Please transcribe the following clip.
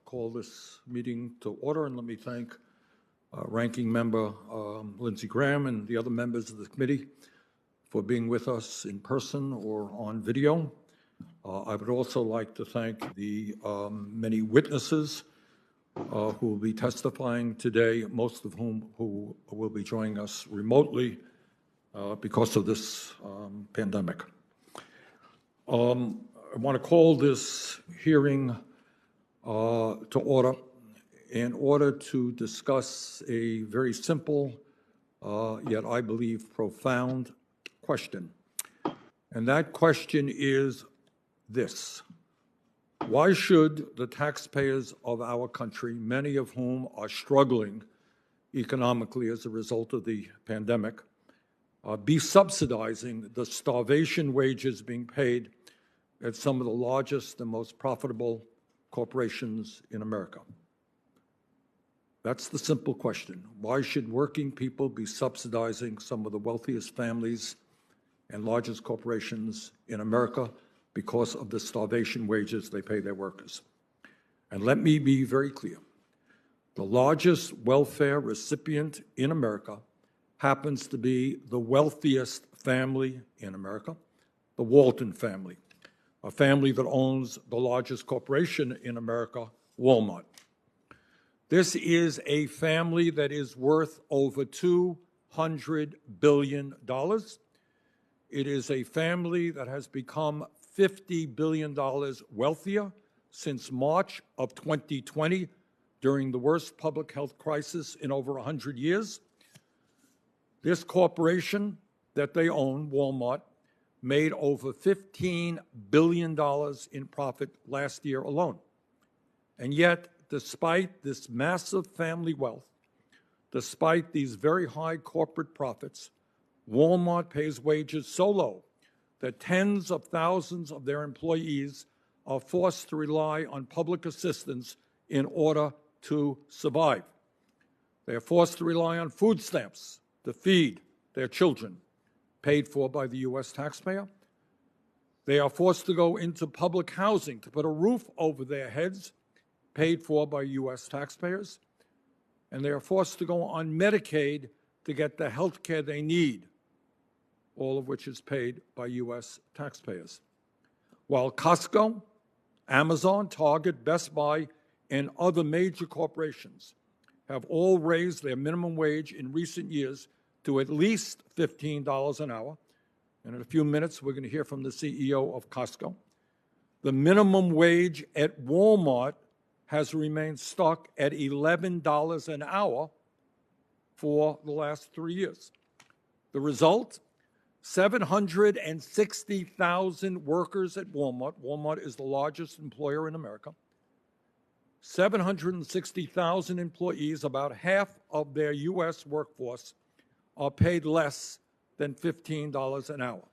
Call this meeting to order, and let me thank Ranking Member Lindsey Graham and the other members of the committee for being with us in person or on video. I would also like to thank the many witnesses who will be testifying today, most of whom who will be joining us remotely because of this pandemic. I want to call this hearing to order in order to discuss a very simple, yet I believe profound question. And that question is this: why should the taxpayers of our country, many of whom are struggling economically as a result of the pandemic, be subsidizing the starvation wages being paid at some of the largest and most profitable corporations in America? That's the simple question. Why should working people be subsidizing some of the wealthiest families and largest corporations in America because of the starvation wages they pay their workers? And let me be very clear. The largest welfare recipient in America happens to be the wealthiest family in America, the Walton family, a family that owns the largest corporation in America, Walmart. This is a family that is worth over $200 billion. It is a family that has become $50 billion wealthier since March of 2020, during the worst public health crisis in over 100 years. This corporation that they own, Walmart, made over $15 billion in profit last year alone. And yet, despite this massive family wealth, despite these very high corporate profits, Walmart pays wages so low that tens of thousands of their employees are forced to rely on public assistance in order to survive. They are forced to rely on food stamps to feed their children, paid for by the U.S. taxpayer. They are forced to go into public housing to put a roof over their heads, paid for by U.S. taxpayers. And they are forced to go on Medicaid to get the health care they need, all of which is paid by U.S. taxpayers. While Costco, Amazon, Target, Best Buy, and other major corporations have all raised their minimum wage in recent years to at least $15 an hour. And in a few minutes, we're going to hear from the CEO of Costco. The minimum wage at Walmart has remained stuck at $11 an hour for the last 3 years. The result? 760,000 workers at Walmart. Walmart is the largest employer in America. 760,000 employees, about half of their U.S. workforce, are paid less than $15 an hour.